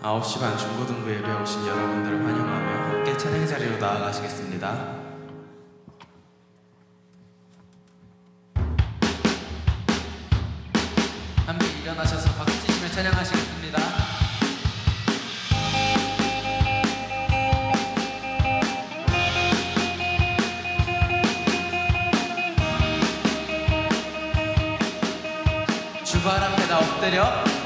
9시 반 중고등부 예배에 오신 여러분들을 환영하며 함께 찬양 자리로 나아가시겠습니다. 함께 일어나셔서 박수 치시며 찬양하시겠습니다. 주발 앞에다 엎드려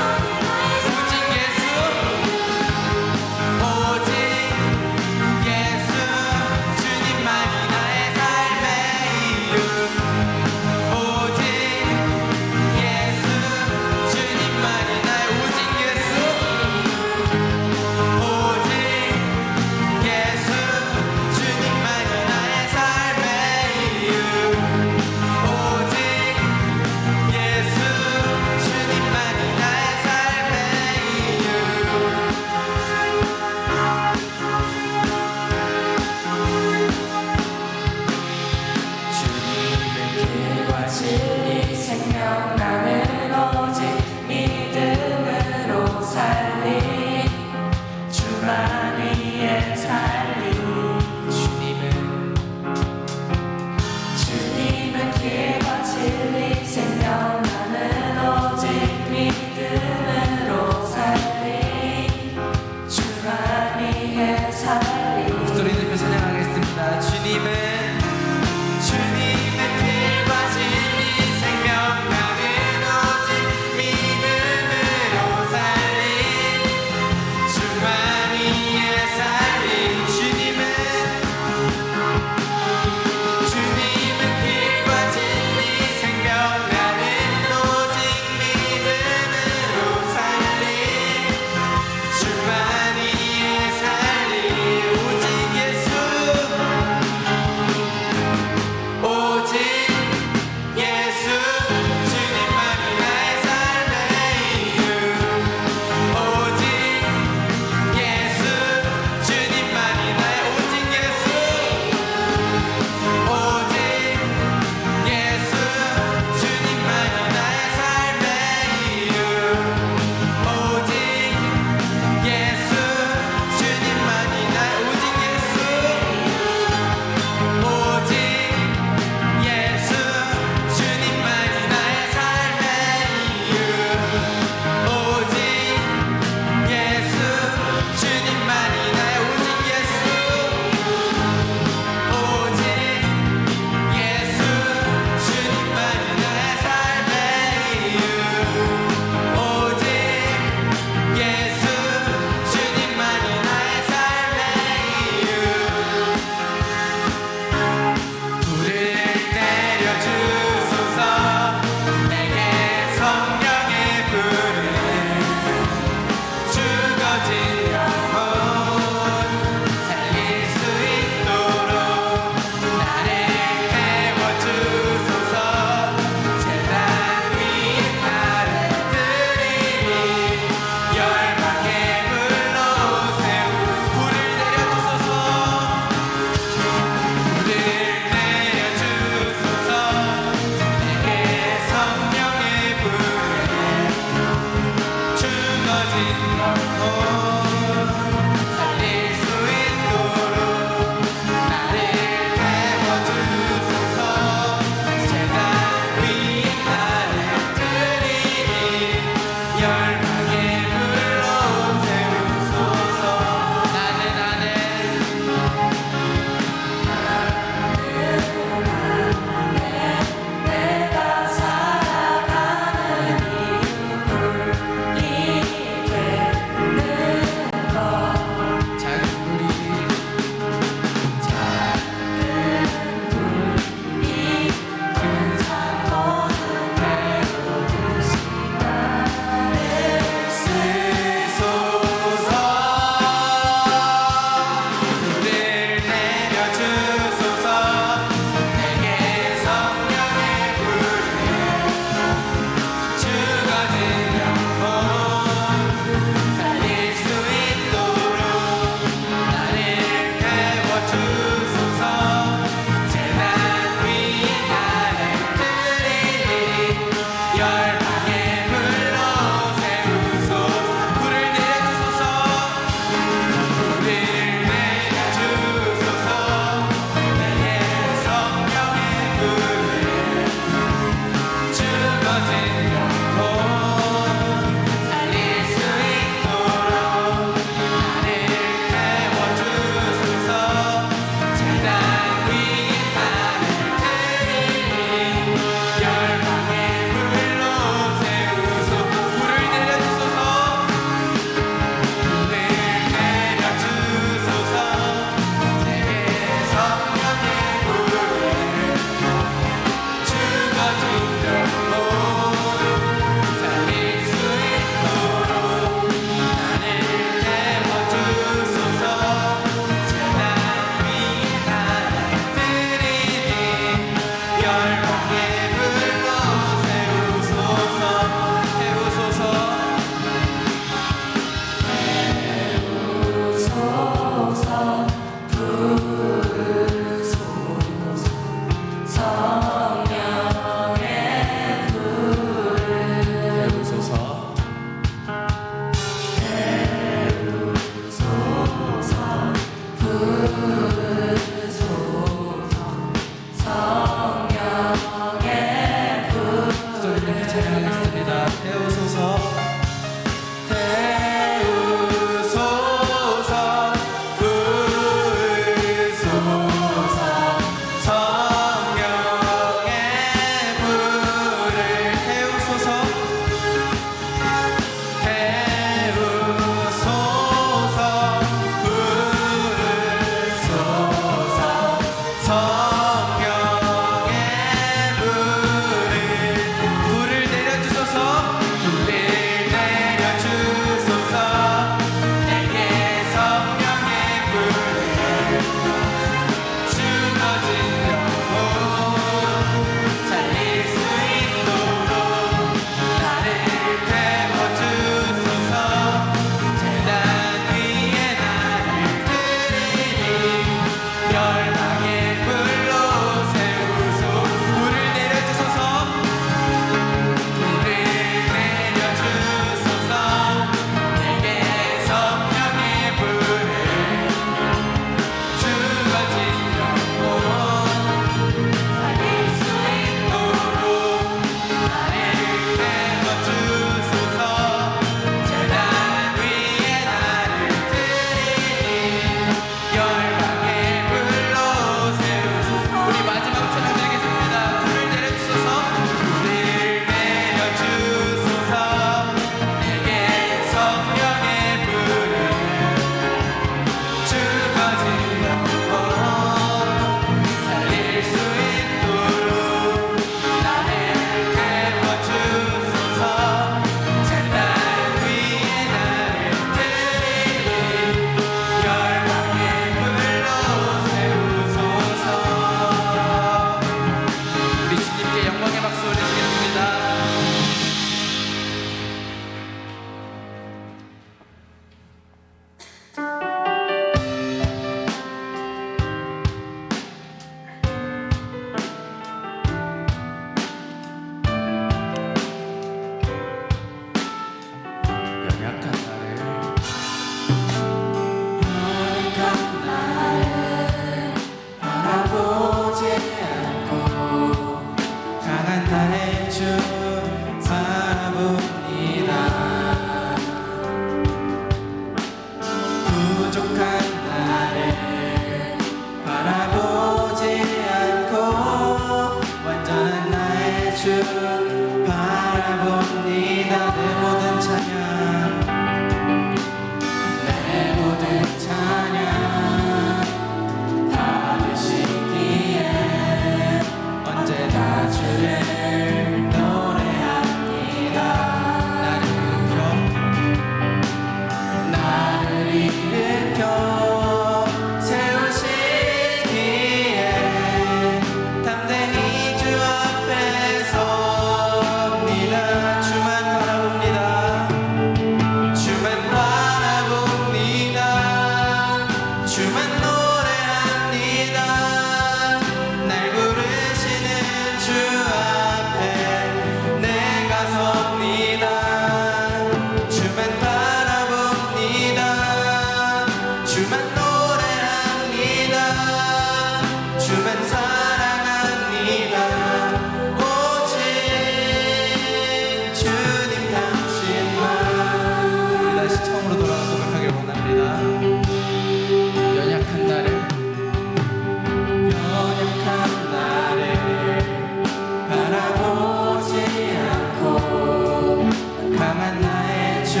주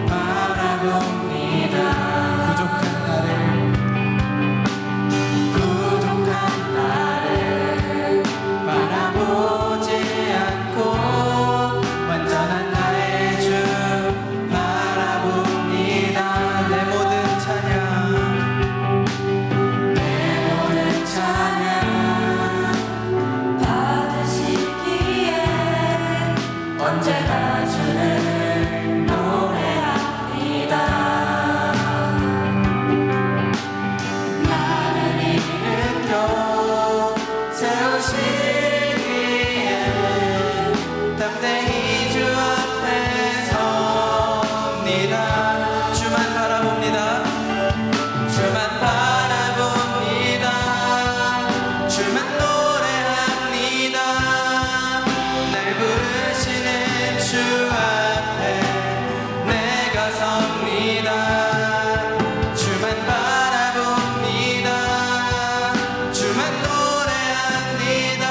바라봅니다. 부족한 나를 바라보지 않고 완전한 나의 주 바라봅니다. 내 모든 찬양 받으시기에 언제나 주를 노래합니다. 나를 일으켜 세우시기에 담대히 주 앞에 섭니다. 주만 바라봅니다. 주만 바라봅니다. 주만 노래합니다. 날 부르시는 주 앞에 내가 섭니다. 주만 바라봅니다. 주만 노래합니다.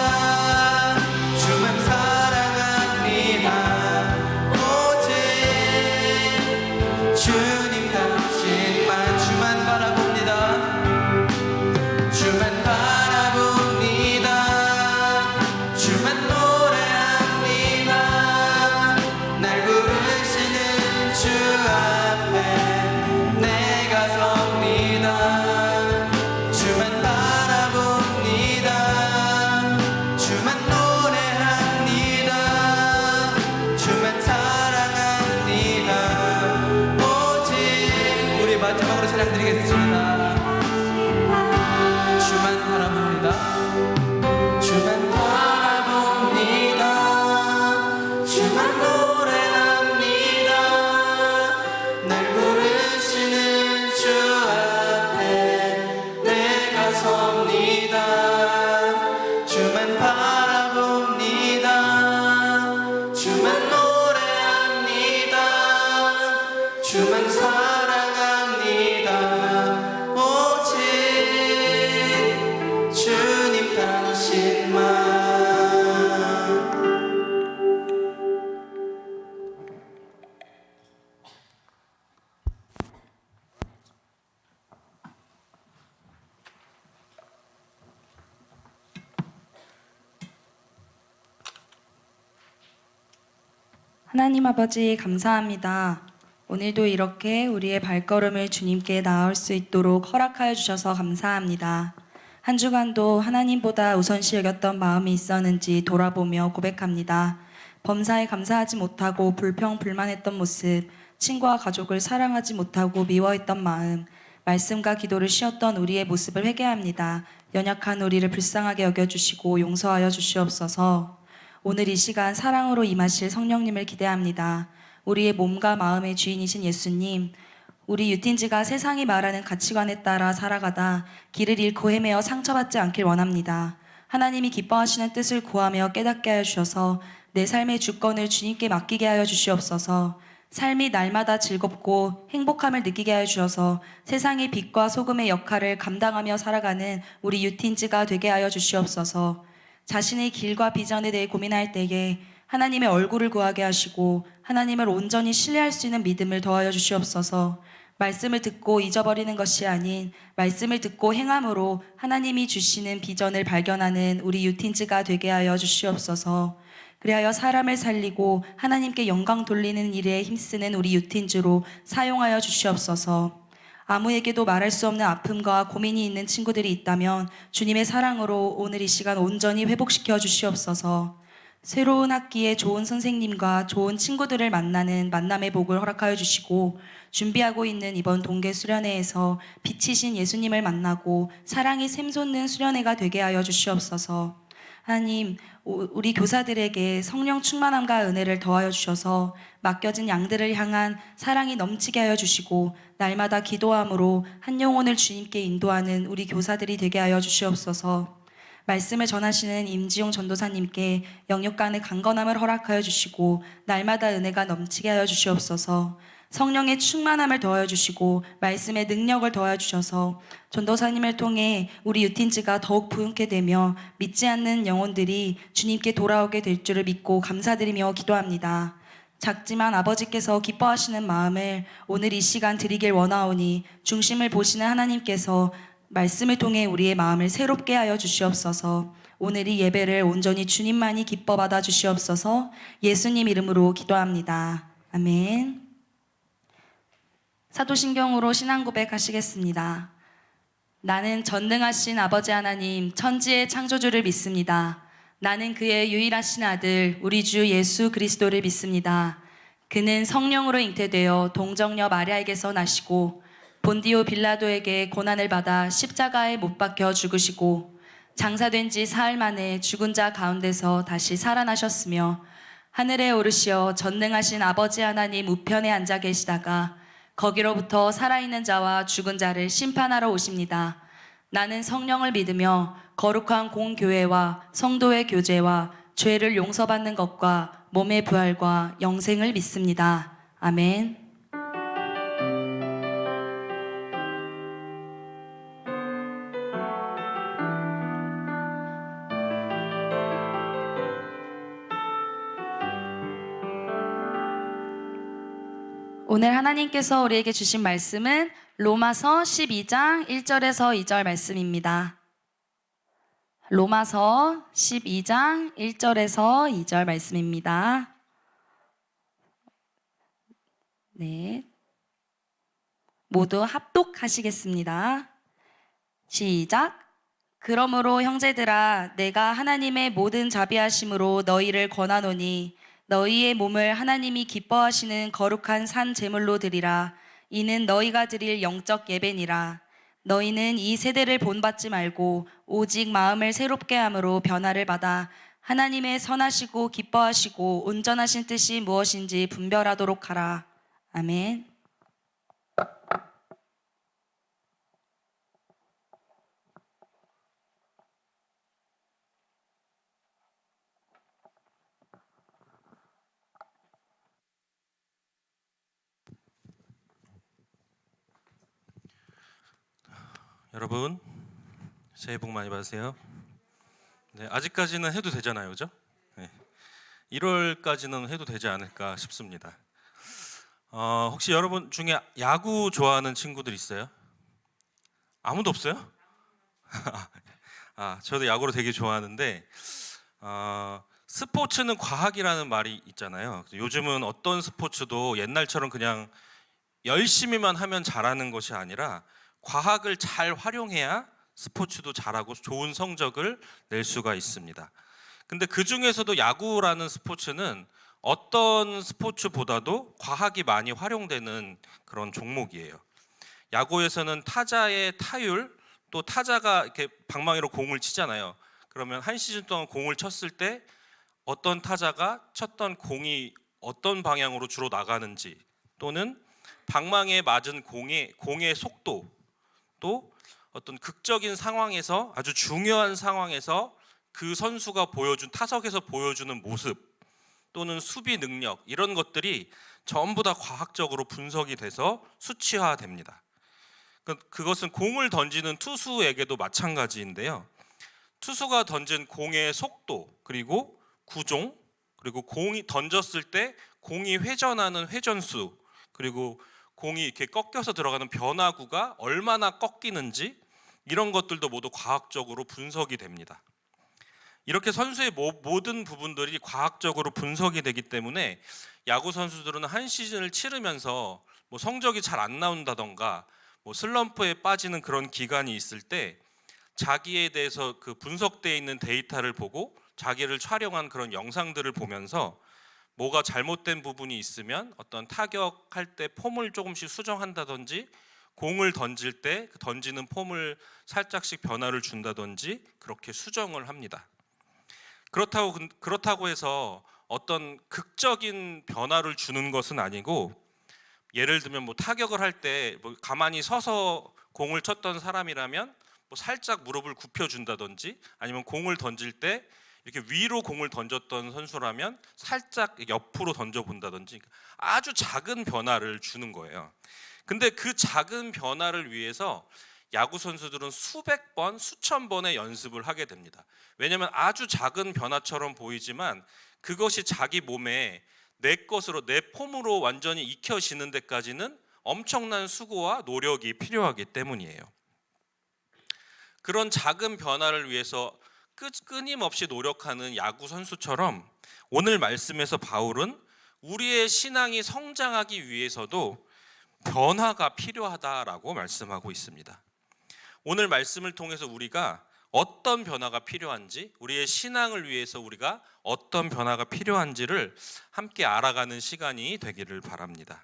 주만 사랑합니다. 오직 주님 당신만. 주만 바라봅니다. 주만 바라봅니다. 주만 노래합니다. 날 부르시는 주 앞에 내가 섭니다. 주만 바라봅니다. 주만 노래합니다. 주만 사랑합니다. 오직 우리 마지막으로 찬양드리겠습니다. 주만 바라봅니다. 주만 바라봅니다. 주만 노래합니다. 날 부르시는 주 앞에 내가 섭니다. 주만 바라봅니다. 주만 노래합니다. 주만 사랑합니다. 오직 주님 당신만. 하나님 아버지 감사합니다. 오늘도 이렇게 우리의 발걸음을 주님께 나아올 수 있도록 허락하여 주셔서 감사합니다. 한 주간도 하나님보다 우선시 여겼던 마음이 있었는지 돌아보며 고백합니다. 범사에 감사하지 못하고 불평불만했던 모습, 친구와 가족을 사랑하지 못하고 미워했던 마음, 말씀과 기도를 쉬었던 우리의 모습을 회개합니다. 연약한 우리를 불쌍하게 여겨주시고 용서하여 주시옵소서. 오늘 이 시간 사랑으로 임하실 성령님을 기대합니다. 우리의 몸과 마음의 주인이신 예수님, 우리 유틴즈가 세상이 말하는 가치관에 따라 살아가다 길을 잃고 헤매어 상처받지 않길 원합니다. 하나님이 기뻐하시는 뜻을 구하며 깨닫게 하여 주셔서 내 삶의 주권을 주님께 맡기게 하여 주시옵소서. 삶이 날마다 즐겁고 행복함을 느끼게 하여 주셔서 세상의 빛과 소금의 역할을 감당하며 살아가는 우리 유틴즈가 되게 하여 주시옵소서. 자신의 길과 비전에 대해 고민할 때에 하나님의 얼굴을 구하게 하시고 하나님을 온전히 신뢰할 수 있는 믿음을 더하여 주시옵소서. 말씀을 듣고 잊어버리는 것이 아닌 말씀을 듣고 행함으로 하나님이 주시는 비전을 발견하는 우리 유틴즈가 되게 하여 주시옵소서. 그리하여 사람을 살리고 하나님께 영광 돌리는 일에 힘쓰는 우리 유틴즈로 사용하여 주시옵소서. 아무에게도 말할 수 없는 아픔과 고민이 있는 친구들이 있다면 주님의 사랑으로 오늘 이 시간 온전히 회복시켜 주시옵소서. 새로운 학기에 좋은 선생님과 좋은 친구들을 만나는 만남의 복을 허락하여 주시고 준비하고 있는 이번 동계 수련회에서 빛이신 예수님을 만나고 사랑이 샘솟는 수련회가 되게 하여 주시옵소서. 하나님, 우리 교사들에게 성령 충만함과 은혜를 더하여 주셔서 맡겨진 양들을 향한 사랑이 넘치게 하여 주시고 날마다 기도함으로 한 영혼을 주님께 인도하는 우리 교사들이 되게 하여 주시옵소서. 말씀을 전하시는 임지용 전도사님께 영육간의 강건함을 허락하여 주시고 날마다 은혜가 넘치게 하여 주시옵소서. 성령의 충만함을 더하여 주시고 말씀의 능력을 더하여 주셔서 전도사님을 통해 우리 유틴즈가 더욱 부흥케 되며 믿지 않는 영혼들이 주님께 돌아오게 될 줄을 믿고 감사드리며 기도합니다. 작지만 아버지께서 기뻐하시는 마음을 오늘 이 시간 드리길 원하오니 중심을 보시는 하나님께서 말씀을 통해 우리의 마음을 새롭게 하여 주시옵소서. 오늘 이 예배를 온전히 주님만이 기뻐 받아 주시옵소서. 예수님 이름으로 기도합니다. 아멘. 사도신경으로 신앙 고백하시겠습니다. 나는 전능하신 아버지 하나님 천지의 창조주를 믿습니다. 나는 그의 유일하신 아들 우리 주 예수 그리스도를 믿습니다. 그는 성령으로 잉태되어 동정녀 마리아에게서 나시고 본디오 빌라도에게 고난을 받아 십자가에 못 박혀 죽으시고 장사된 지 사흘 만에 죽은 자 가운데서 다시 살아나셨으며 하늘에 오르시어 전능하신 아버지 하나님 우편에 앉아 계시다가 거기로부터 살아있는 자와 죽은 자를 심판하러 오십니다. 나는 성령을 믿으며 거룩한 공교회와 성도의 교제와 죄를 용서받는 것과 몸의 부활과 영생을 믿습니다. 아멘. 오늘 하나님께서 우리에게 주신 말씀은 로마서 12장 1절에서 2절 말씀입니다. 로마서 12장 1절에서 2절 말씀입니다. 네. 모두 합독하시겠습니다. 시작. 그러므로 형제들아 내가 하나님의 모든 자비하심으로 너희를 권하노니 너희의 몸을 하나님이 기뻐하시는 거룩한 산 제물로 드리라. 이는 너희가 드릴 영적 예배니라. 너희는 이 세대를 본받지 말고 오직 마음을 새롭게 함으로 변화를 받아 하나님의 선하시고 기뻐하시고 온전하신 뜻이 무엇인지 분별하도록 하라. 아멘. 여러분 새해 복 많이 받으세요. 네, 아직까지는 해도 되잖아요, 그죠? 네, 1월까지는 해도 되지 않을까 싶습니다. 혹시 여러분 중에 야구 좋아하는 친구들 있어요? 아무도 없어요? 저도 야구를 되게 좋아하는데 스포츠는 과학이라는 말이 있잖아요. 요즘은 어떤 스포츠도 옛날처럼 그냥 열심히만 하면 잘하는 것이 아니라 과학을 잘 활용해야 스포츠도 잘하고 좋은 성적을 낼 수가 있습니다. 근데 그 중에서도 야구라는 스포츠는 어떤 스포츠보다도 과학이 많이 활용되는 그런 종목이에요. 야구에서는 타자의 타율, 또 타자가 이렇게 방망이로 공을 치잖아요. 그러면 한 시즌 동안 공을 쳤을 때 어떤 타자가 쳤던 공이 어떤 방향으로 주로 나가는지, 또는 방망이에 맞은 공의 속도, 또 어떤 극적인 상황에서, 아주 중요한 상황에서 그 선수가 보여준, 타석에서 보여주는 모습 또는 수비 능력, 이런 것들이 전부 다 과학적으로 분석이 돼서 수치화됩니다. 그것은 공을 던지는 투수에게도 마찬가지인데요. 투수가 던진 공의 속도, 그리고 구종, 그리고 공이 던졌을 때 공이 회전하는 회전수, 그리고 공이 이렇게 꺾여서 들어가는 변화구가 얼마나 꺾이는지, 이런 것들도 모두 과학적으로 분석이 됩니다. 이렇게 선수의 모든 부분들이 과학적으로 분석이 되기 때문에 야구 선수들은 한 시즌을 치르면서 성적이 잘 안 나온다던가 슬럼프에 빠지는 그런 기간이 있을 때 자기에 대해서 그 분석되어 있는 데이터를 보고 자기를 촬영한 그런 영상들을 보면서 뭐가 잘못된 부분이 있으면 어떤 타격할 때 폼을 조금씩 수정한다든지, 공을 던질 때 던지는 폼을 살짝씩 변화를 준다든지 그렇게 수정을 합니다. 그렇다고 해서 어떤 극적인 변화를 주는 것은 아니고, 예를 들면 타격을 할 때 가만히 서서 공을 쳤던 사람이라면 살짝 무릎을 굽혀준다든지, 아니면 공을 던질 때 이렇게 위로 공을 던졌던 선수라면 살짝 옆으로 던져본다든지, 아주 작은 변화를 주는 거예요. 근데 그 작은 변화를 위해서 야구 선수들은 수백 번, 수천 번의 연습을 하게 됩니다. 왜냐하면 아주 작은 변화처럼 보이지만 그것이 자기 몸에 내 것으로, 내 폼으로 완전히 익혀지는 데까지는 엄청난 수고와 노력이 필요하기 때문이에요. 그런 작은 변화를 위해서 끊임없이 노력하는 야구 선수처럼 오늘 말씀에서 바울은 우리의 신앙이 성장하기 위해서도 변화가 필요하다라고 말씀하고 있습니다. 오늘 말씀을 통해서 우리가 어떤 변화가 필요한지, 우리의 신앙을 위해서 우리가 어떤 변화가 필요한지를 함께 알아가는 시간이 되기를 바랍니다.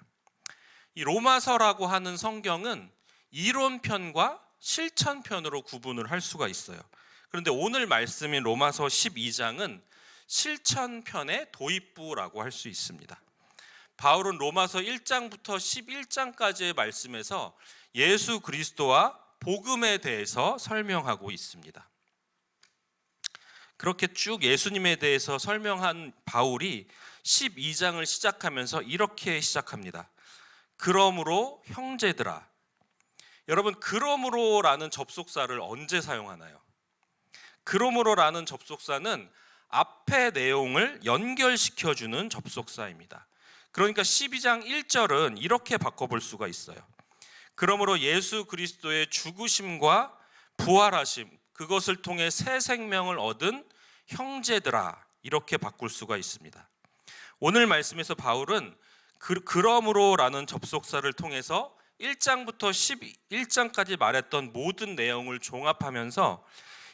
이 로마서라고 하는 성경은 이론편과 실천편으로 구분을 할 수가 있어요. 그런데 오늘 말씀인 로마서 12장은 실천편의 도입부라고 할 수 있습니다. 바울은 로마서 1장부터 11장까지의 말씀에서 예수 그리스도와 복음에 대해서 설명하고 있습니다. 그렇게 쭉 예수님에 대해서 설명한 바울이 12장을 시작하면서 이렇게 시작합니다. 그러므로 형제들아. 여러분, 그러므로라는 접속사를 언제 사용하나요? 그러므로라는 접속사는 앞의 내용을 연결시켜주는 접속사입니다. 그러니까 12장 1절은 이렇게 바꿔볼 수가 있어요. 그러므로 예수 그리스도의 죽으심과 부활하심, 그것을 통해 새 생명을 얻은 형제들아, 이렇게 바꿀 수가 있습니다. 오늘 말씀에서 바울은 그러므로라는 접속사를 통해서 1장부터 11장까지 말했던 모든 내용을 종합하면서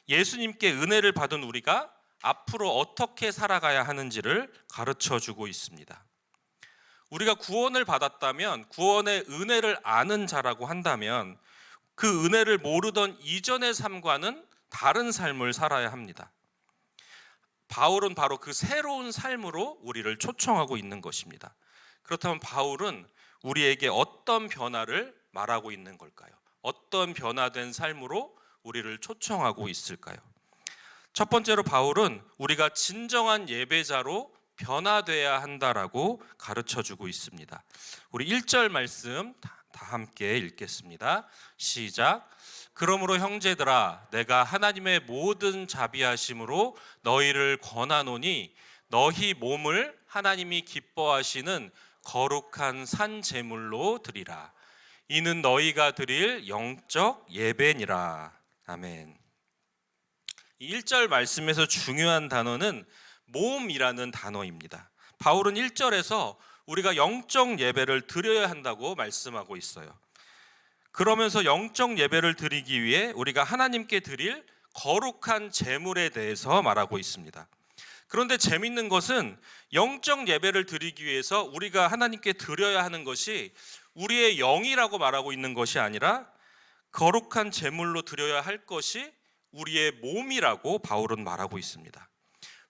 예수님께 은혜를 받은 우리가 앞으로 어떻게 살아가야 하는지를 가르쳐주고 있습니다. 우리가 구원을 받았다면, 구원의 은혜를 아는 자라고 한다면 그 은혜를 모르던 이전의 삶과는 다른 삶을 살아야 합니다. 바울은 바로 그 새로운 삶으로 우리를 초청하고 있는 것입니다. 그렇다면 바울은 우리에게 어떤 변화를 말하고 있는 걸까요? 어떤 변화된 삶으로 우리를 초청하고 있을까요? 첫 번째로 바울은 우리가 진정한 예배자로 변화돼야 한다라고 가르쳐주고 있습니다. 우리 1절 말씀 다 함께 읽겠습니다. 시작. 그러므로 형제들아, 내가 하나님의 모든 자비하심으로 너희를 권하노니 너희 몸을 하나님이 기뻐하시는 거룩한 산 제물로 드리라. 이는 너희가 드릴 영적 예배니라. 아멘. 이 1절 말씀에서 중요한 단어는 몸이라는 단어입니다. 바울은 1절에서 우리가 영적 예배를 드려야 한다고 말씀하고 있어요. 그러면서 영적 예배를 드리기 위해 우리가 하나님께 드릴 거룩한 제물에 대해서 말하고 있습니다. 그런데 재밌는 것은 영적 예배를 드리기 위해서 우리가 하나님께 드려야 하는 것이 우리의 영이라고 말하고 있는 것이 아니라 거룩한 제물로 드려야 할 것이 우리의 몸이라고 바울은 말하고 있습니다.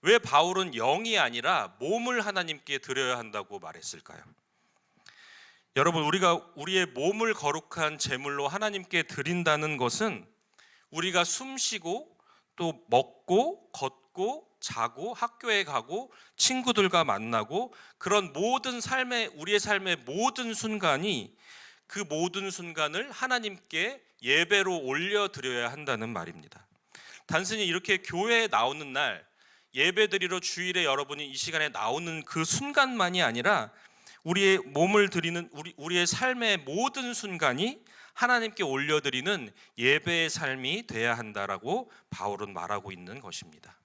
왜 바울은 영이 아니라 몸을 하나님께 드려야 한다고 말했을까요? 여러분, 우리가 우리의 몸을 거룩한 제물로 하나님께 드린다는 것은 우리가 숨쉬고 또 먹고 걷고 자고 학교에 가고 친구들과 만나고 그런 모든 우리의 삶의 모든 순간이 그 모든 순간을 하나님께 예배로 올려드려야 한다는 말입니다. 단순히 이렇게 교회에 나오는 날 예배드리러 주일에 여러분이 이 시간에 나오는 그 순간만이 아니라 우리의 몸을 드리는 우리의 삶의 모든 순간이 하나님께 올려드리는 예배의 삶이 돼야 한다라고 바울은 말하고 있는 것입니다.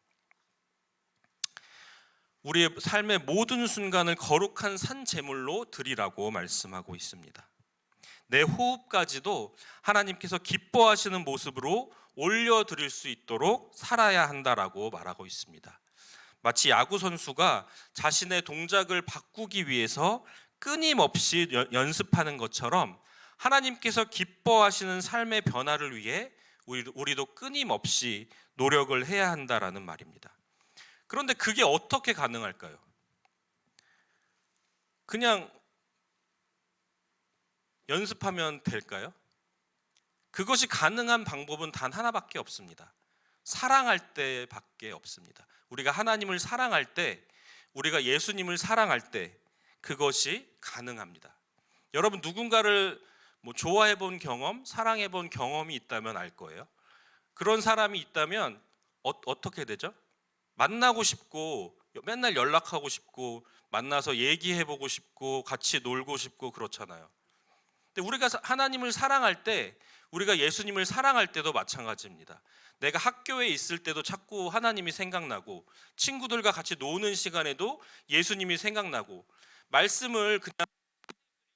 우리의 삶의 모든 순간을 거룩한 산 제물로 드리라고 말씀하고 있습니다. 내 호흡까지도 하나님께서 기뻐하시는 모습으로 올려드릴 수 있도록 살아야 한다라고 말하고 있습니다. 마치 야구 선수가 자신의 동작을 바꾸기 위해서 끊임없이 연습하는 것처럼 하나님께서 기뻐하시는 삶의 변화를 위해 우리도 끊임없이 노력을 해야 한다라는 말입니다. 그런데 그게 어떻게 가능할까요? 그냥 연습하면 될까요? 그것이 가능한 방법은 단 하나밖에 없습니다. 사랑할 때밖에 없습니다. 우리가 하나님을 사랑할 때, 우리가 예수님을 사랑할 때 그것이 가능합니다. 여러분, 누군가를 좋아해 본 경험, 사랑해 본 경험이 있다면 알 거예요. 그런 사람이 있다면 어떻게 되죠? 만나고 싶고 맨날 연락하고 싶고 만나서 얘기해보고 싶고 같이 놀고 싶고 그렇잖아요. 근데 우리가 하나님을 사랑할 때, 우리가 예수님을 사랑할 때도 마찬가지입니다. 내가 학교에 있을 때도 자꾸 하나님이 생각나고, 친구들과 같이 노는 시간에도 예수님이 생각나고, 말씀을 그냥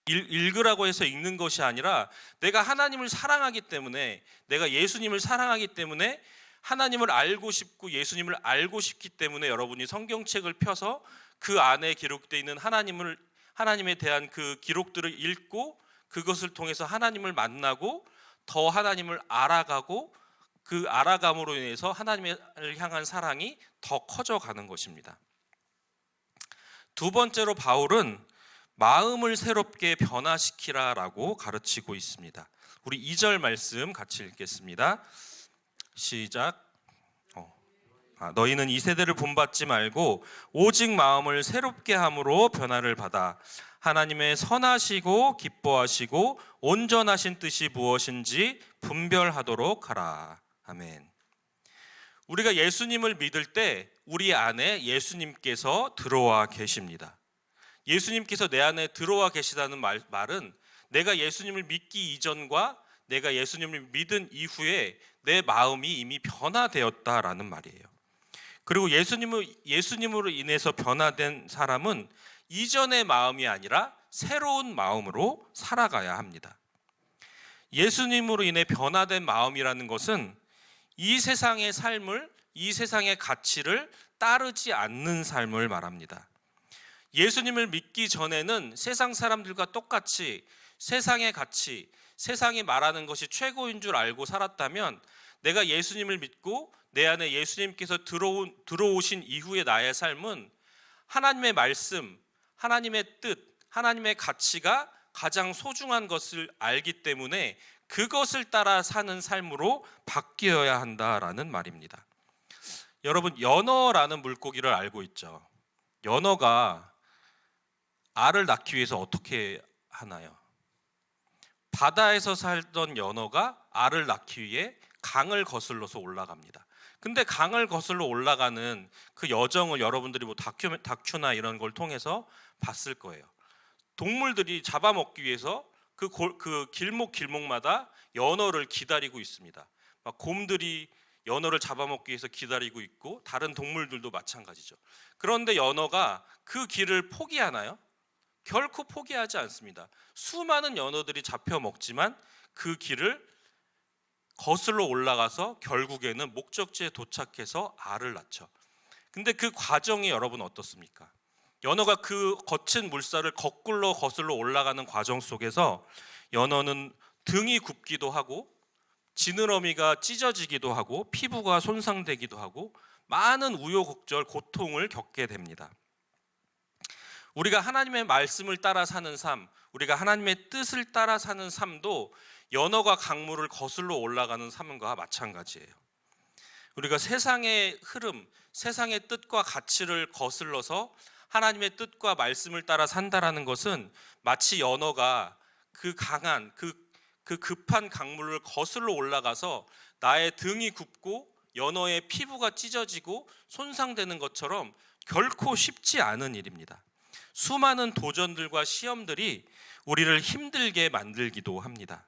읽으라고 해서 읽는 것이 아니라 내가 하나님을 사랑하기 때문에, 내가 예수님을 사랑하기 때문에 하나님을 알고 싶고 예수님을 알고 싶기 때문에 여러분이 성경책을 펴서 그 안에 기록되어 있는 하나님에 대한 그 기록들을 읽고, 그것을 통해서 하나님을 만나고 더 하나님을 알아가고, 그 알아감으로 인해서 하나님을 향한 사랑이 더 커져가는 것입니다. 두 번째로 바울은 마음을 새롭게 변화시키라라고 가르치고 있습니다. 우리 2절 말씀 같이 읽겠습니다. 시작. 너희는 이 세대를 본받지 말고 오직 마음을 새롭게 함으로 변화를 받아 하나님의 선하시고 기뻐하시고 온전하신 뜻이 무엇인지 분별하도록 하라. 아멘. 우리가 예수님을 믿을 때 우리 안에 예수님께서 들어와 계십니다. 예수님께서 내 안에 들어와 계시다는 말은 내가 예수님을 믿기 이전과 내가 예수님을 믿은 이후에 내 마음이 이미 변화되었다라는 말이에요. 그리고 예수님으로 인해서 변화된 사람은 이전의 마음이 아니라 새로운 마음으로 살아가야 합니다. 예수님으로 인해 변화된 마음이라는 것은 이 세상의 삶을, 이 세상의 가치를 따르지 않는 삶을 말합니다. 예수님을 믿기 전에는 세상 사람들과 똑같이 세상의 가치, 세상이 말하는 것이 최고인 줄 알고 살았다면, 내가 예수님을 믿고 내 안에 예수님께서 들어오신 이후의 나의 삶은 하나님의 말씀, 하나님의 뜻, 하나님의 가치가 가장 소중한 것을 알기 때문에 그것을 따라 사는 삶으로 바뀌어야 한다라는 말입니다. 여러분, 연어라는 물고기를 알고 있죠? 연어가 알을 낳기 위해서 어떻게 하나요? 바다에서 살던 연어가 알을 낳기 위해 강을 거슬러서 올라갑니다. 근데 강을 거슬러 올라가는 그 여정을 여러분들이 뭐 다큐나 이런 걸 통해서 봤을 거예요. 동물들이 잡아먹기 위해서 그 길목마다 연어를 기다리고 있습니다. 막 곰들이 연어를 잡아먹기 위해서 기다리고 있고, 다른 동물들도 마찬가지죠. 그런데 연어가 그 길을 포기하나요? 결코 포기하지 않습니다. 수많은 연어들이 잡혀 먹지만 그 길을 거슬러 올라가서 결국에는 목적지에 도착해서 알을 낳죠. 근데 그 과정이 여러분 어떻습니까? 연어가 그 거친 물살을 거꾸로 거슬러 올라가는 과정 속에서 연어는 등이 굽기도 하고, 지느러미가 찢어지기도 하고, 피부가 손상되기도 하고, 많은 우여곡절, 고통을 겪게 됩니다. 우리가 하나님의 말씀을 따라 사는 삶, 우리가 하나님의 뜻을 따라 사는 삶도 연어가 강물을 거슬러 올라가는 삶과 마찬가지예요. 우리가 세상의 흐름, 세상의 뜻과 가치를 거슬러서 하나님의 뜻과 말씀을 따라 산다라는 것은 마치 연어가 그 강한, 그 급한 강물을 거슬러 올라가서 나의 등이 굽고 연어의 피부가 찢어지고 손상되는 것처럼 결코 쉽지 않은 일입니다. 수많은 도전들과 시험들이 우리를 힘들게 만들기도 합니다.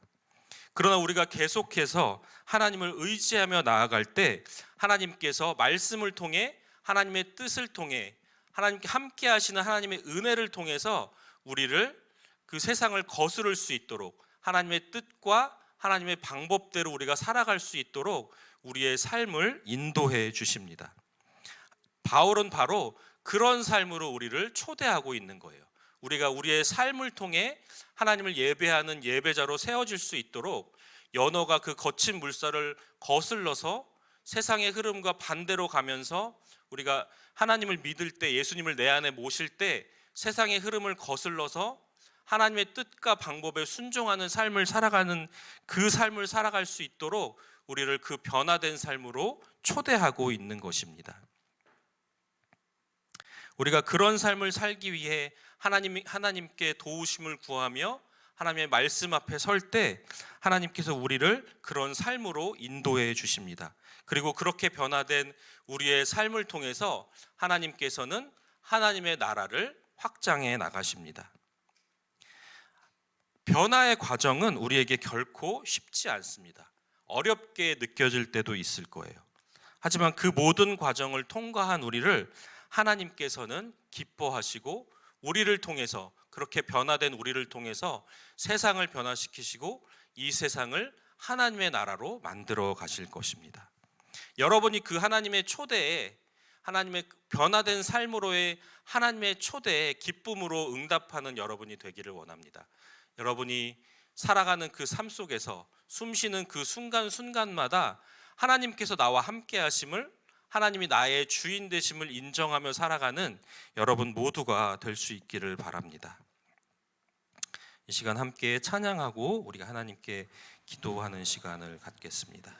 그러나 우리가 계속해서 하나님을 의지하며 나아갈 때 하나님께서 말씀을 통해, 하나님의 뜻을 통해, 하나님께 함께 하시는 하나님의 은혜를 통해서 우리를 그 세상을 거스를 수 있도록, 하나님의 뜻과 하나님의 방법대로 우리가 살아갈 수 있도록 우리의 삶을 인도해 주십니다. 바울은 바로 그런 삶으로 우리를 초대하고 있는 거예요. 우리가 우리의 삶을 통해 하나님을 예배하는 예배자로 세워질 수 있도록 연어가 그 거친 물살을 거슬러서 세상의 흐름과 반대로 가면서 우리가 하나님을 믿을 때, 예수님을 내 안에 모실 때 세상의 흐름을 거슬러서 하나님의 뜻과 방법에 순종하는 삶을 살아가는, 그 삶을 살아갈 수 있도록 우리를 그 변화된 삶으로 초대하고 있는 것입니다. 우리가 그런 삶을 살기 위해 하나님께 도우심을 구하며 하나님의 말씀 앞에 설 때 하나님께서 우리를 그런 삶으로 인도해 주십니다. 그리고 그렇게 변화된 우리의 삶을 통해서 하나님께서는 하나님의 나라를 확장해 나가십니다. 변화의 과정은 우리에게 결코 쉽지 않습니다. 어렵게 느껴질 때도 있을 거예요. 하지만 그 모든 과정을 통과한 우리를 하나님께서는 기뻐하시고 우리를 통해서, 그렇게 변화된 우리를 통해서 세상을 변화시키시고 이 세상을 하나님의 나라로 만들어 가실 것입니다. 여러분이 그 하나님의 초대에, 하나님의 변화된 삶으로의 하나님의 초대에 기쁨으로 응답하는 여러분이 되기를 원합니다. 여러분이 살아가는 그 삶 속에서, 숨쉬는 그 순간순간마다 하나님께서 나와 함께 하심을, 하나님이 나의 주인 되심을 인정하며 살아가는 여러분 모두가 될 수 있기를 바랍니다. 이 시간 함께 찬양하고 우리가 하나님께 기도하는 시간을 갖겠습니다.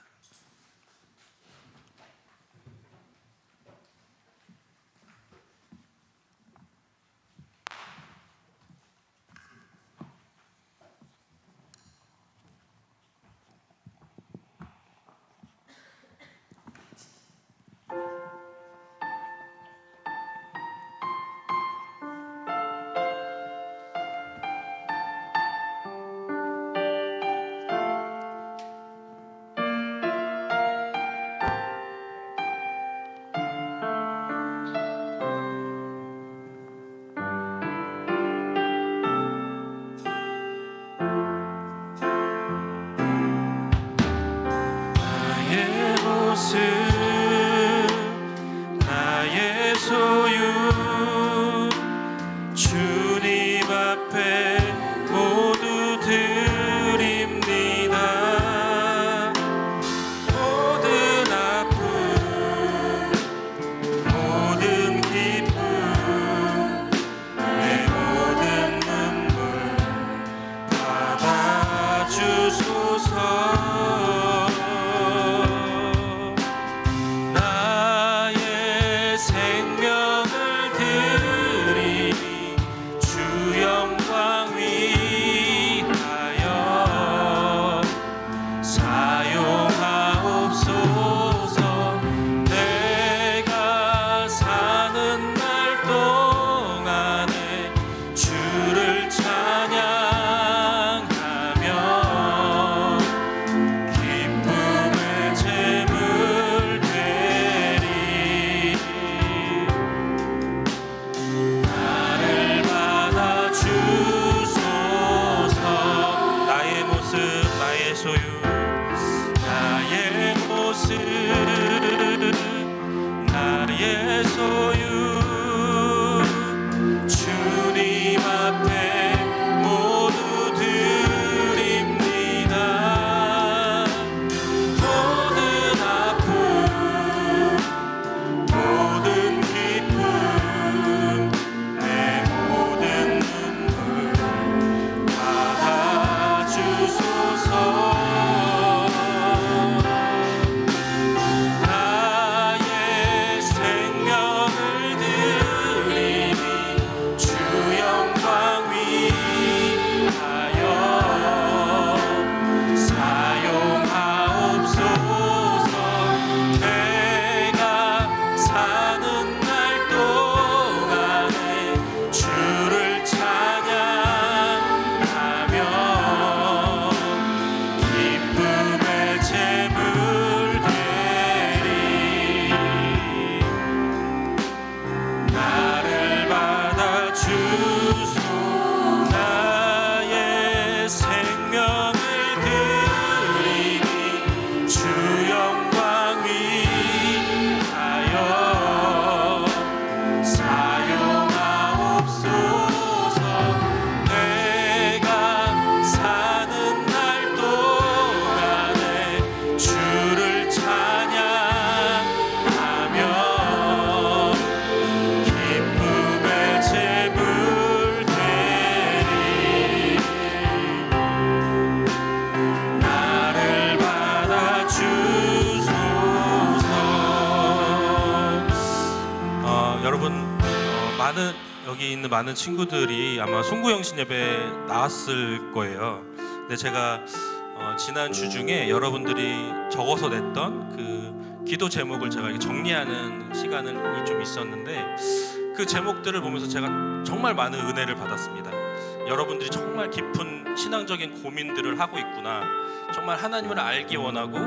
나의 소유, 주님 앞에 모두 드립니다. 모든 아픔, 모든 기쁨, 내 모든 눈물 받아주소서. 여기 있는 많은 친구들이 아마 송구영신 예배 나왔을 거예요. 근데 제가 지난 주 중에 여러분들이 적어서 냈던 그 기도 제목을 제가 이렇게 정리하는 시간이 좀 있었는데, 그 제목들을 보면서 제가 정말 많은 은혜를 받았습니다. 여러분들이 정말 깊은 신앙적인 고민들을 하고 있구나, 정말 하나님을 알기 원하고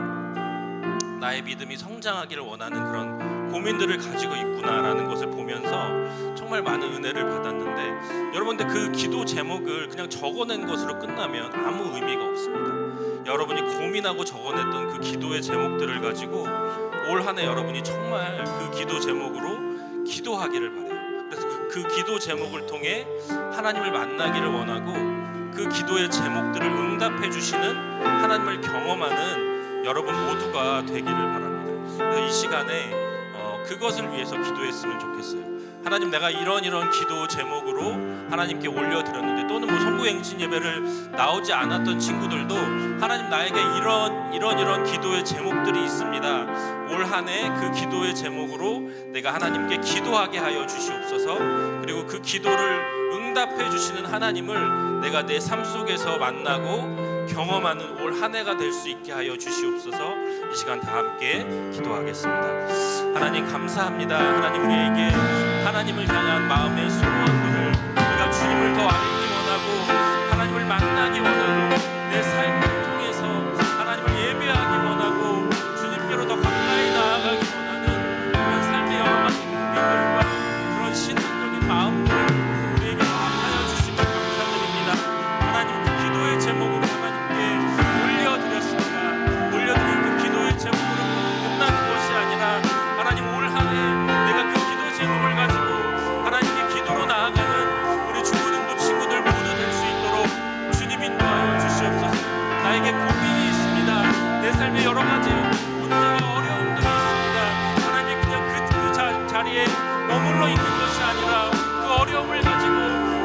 나의 믿음이 성장하기를 원하는 그런 고민들을 가지고 있구나라는 것을 보면서 정말 많은 은혜를 받았는데, 여러분들 그 기도 제목을 그냥 적어낸 것으로 끝나면 아무 의미가 없습니다. 여러분이 고민하고 적어냈던 그 기도의 제목들을 가지고 올 한 해 여러분이 정말 그 기도 제목으로 기도하기를 바라요. 그래서 그 기도 제목을 통해 하나님을 만나기를 원하고 그 기도의 제목들을 응답해 주시는 하나님을 경험하는 여러분 모두가 되기를 바랍니다. 그래서 이 시간에 그것을 위해서 기도했으면 좋겠어요. 하나님, 내가 이런 기도 제목으로 하나님께 올려드렸는데, 또는 뭐 성구행진 예배를 나오지 않았던 친구들도 하나님, 나에게 이런 기도의 제목들이 있습니다. 올 한 해 그 기도의 제목으로 내가 하나님께 기도하게 하여 주시옵소서. 그리고 그 기도를 응답해 주시는 하나님을 내가 내 삶 속에서 만나고 경험하는 올 한 해가 될 수 있게 하여 주시옵소서. 이 시간 다 함께 기도하겠습니다. 하나님, 감사합니다. 하나님, 우리에게 하나님을 향한 마음의 소원들을, 우리가 주님을 더 알기 원하고 하나님을 만나기 원하고 내 삶을 통해서 하나님을 예배하기 원하고 주님께로 더 가까이 나아가기 원하는 그런 삶의 여러 가지 고민들과 그런 신앙적인 마음들 우리에게 허락하여 주시면 감사드립니다. 하나님, 그 기도의 제목으로 하나님께 올려드렸습니다. 올려드린 그 기도의 제목으로 끝나는 것이 아니라 하나님, 올 한 해 내가 그 기도 제목을 가지고 하나님께 기도로 나아가는 우리 중고등부 친구들 모두 될 수 있도록 주님 인도하여 주시옵소서. 나에게 고민이 있습니다. 내 삶에 여러 가지 문제와 어려움들이 있습니다. 하나님, 그냥 그 자리에 머물러 있는 것이 아니라 그 어려움을 가지고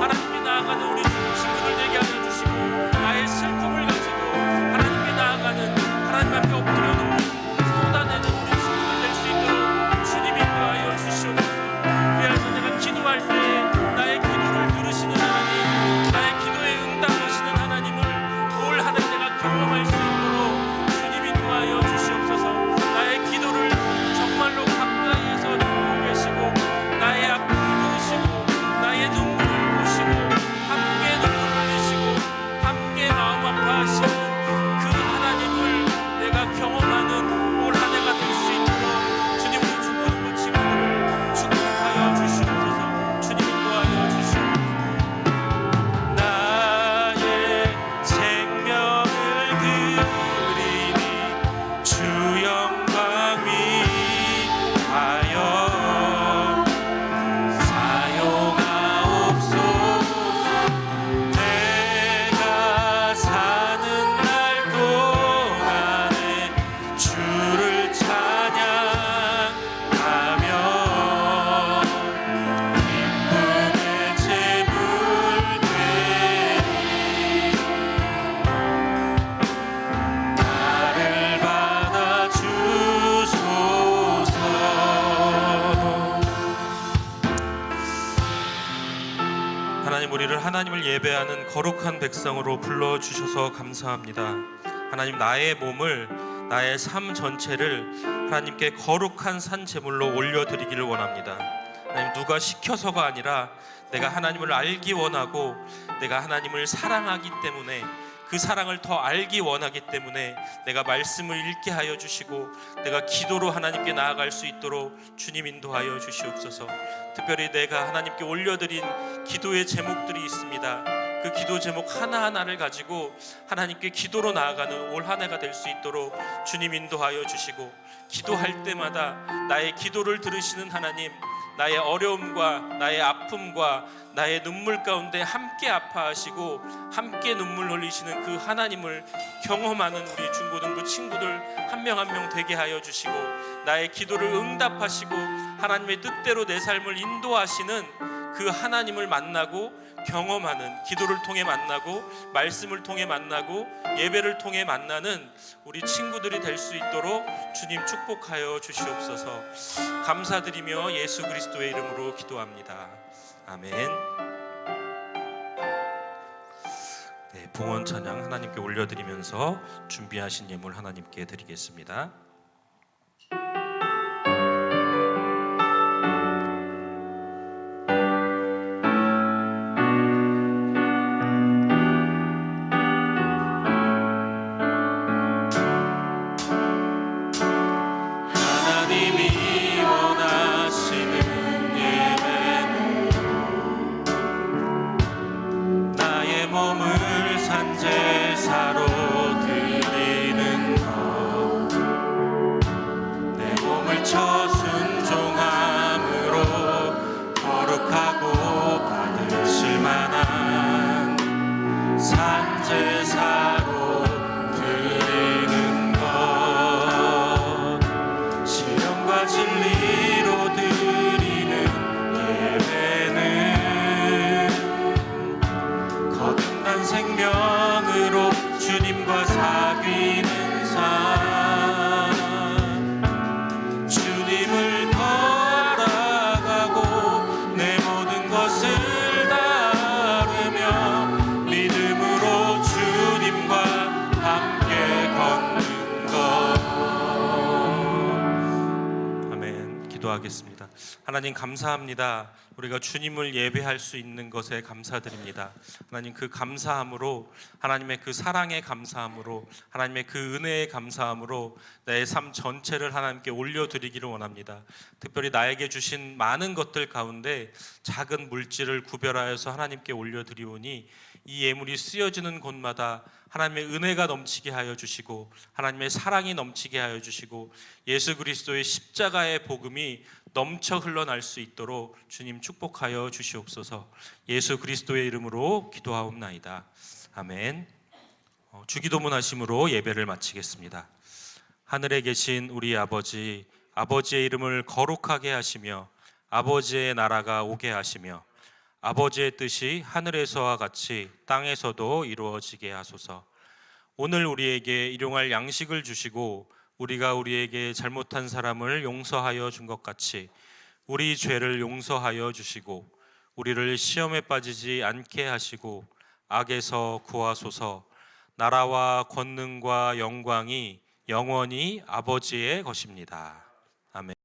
하나님께 나아가는 우리 친구들 되게 하여 주시고, 나의 슬픔을 가지고 하나님께 나아가는, 하나님 앞에 엎드려 놓고 쏟아내는 우리 친구들 될 수 있도록 주님 인도하여 주시옵소서. 그래서 내가 기도할 때 나의 기도를 들으시는 하나님, 나의 기도에 응답하시는 하나님을 올 한 해 내가 경험할 수 있도록 주님 인도하여 주시옵소서. 나의 기도를 정말로 가까이에서 듣고 계시고 나의 아픔을 들으시고 나의 눈물을 보시고 함께 눈물 흘리시고 함께 마음 아파하시는 그 하나님을 내가 경험하는 올 한 해가 될 수 있도록 주님, 우리 중고등부 친구들을 축복하여 주시옵소서. 주님 인도하여 주시옵소서. 나의 생명을 드리니 주 영광 위하여 사용하옵소서. 내가 사는 날 동안에 주를 찬양하며 기쁨의 제물 되리. 나를 받아 주소서. 하나님, 우리를 하나님을 예배하는 거룩한 백성으로 불러주셔서 감사합니다. 하나님, 나의 몸을, 나의 삶 전체를 하나님께 거룩한 산 제물로 올려드리기를 원합니다. 하나님, 누가 시켜서가 아니라 내가 하나님을 알기 원하고 내가 하나님을 사랑하기 때문에, 그 사랑을 더 알기 원하기 때문에 내가 말씀을 읽게 하여 주시고 내가 기도로 하나님께 나아갈 수 있도록 주님 인도하여 주시옵소서. 특별히 내가 하나님께 올려드린 기도의 제목들이 있습니다. 그 기도 제목 하나하나를 가지고 하나님께 기도로 나아가는 올 한 해가 될 수 있도록 주님 인도하여 주시고, 기도할 때마다 나의 기도를 들으시는 하나님, 나의 어려움과 나의 아픔과 나의 눈물 가운데 함께 아파하시고 함께 눈물 흘리시는 그 하나님을 경험하는 우리 중고등부 친구들 한 명 한 명 되게 하여 주시고, 나의 기도를 응답하시고 하나님의 뜻대로 내 삶을 인도하시는 그 하나님을 만나고 경험하는, 기도를 통해 만나고 말씀을 통해 만나고 예배를 통해 만나는 우리 친구들이 될 수 있도록 주님 축복하여 주시옵소서. 감사드리며 예수 그리스도의 이름으로 기도합니다. 아멘. 네, 봉헌 찬양 하나님께 올려드리면서 준비하신 예물 하나님께 드리겠습니다. 산제사로 드리는 것, 신령과 진리로 드리는 예배는 거듭난 생명으로 주님과 사귀는 삶, 주님을 따라가고 내 모든 것을 다르며 믿음으로 주님과 함께 걷는 것. 아멘. 기도하겠습니다. 하나님 감사합니다. 우리가 주님을 예배할 수 있는 것에 감사드립니다. 하나님 그 감사함으로, 하나님의 그 사랑의 감사함으로, 하나님의 그 은혜의 감사함으로 내 삶 전체를 하나님께 올려드리기를 원합니다. 특별히 나에게 주신 많은 것들 가운데 작은 물질을 구별하여서 하나님께 올려드리오니 이 예물이 쓰여지는 곳마다 하나님의 은혜가 넘치게 하여 주시고 하나님의 사랑이 넘치게 하여 주시고 예수 그리스도의 십자가의 복음이 넘쳐 흘러날 수 있도록 주님 축복하여 주시옵소서. 예수 그리스도의 이름으로 기도하옵나이다. 아멘. 주기도문 하심으로 예배를 마치겠습니다. 하늘에 계신 우리 아버지, 아버지의 이름을 거룩하게 하시며 아버지의 나라가 오게 하시며 아버지의 뜻이 하늘에서와 같이 땅에서도 이루어지게 하소서. 오늘 우리에게 일용할 양식을 주시고 우리가 우리에게 잘못한 사람을 용서하여 준 것 같이 우리 죄를 용서하여 주시고 우리를 시험에 빠지지 않게 하시고 악에서 구하소서. 나라와 권능과 영광이 영원히 아버지의 것입니다. 아멘.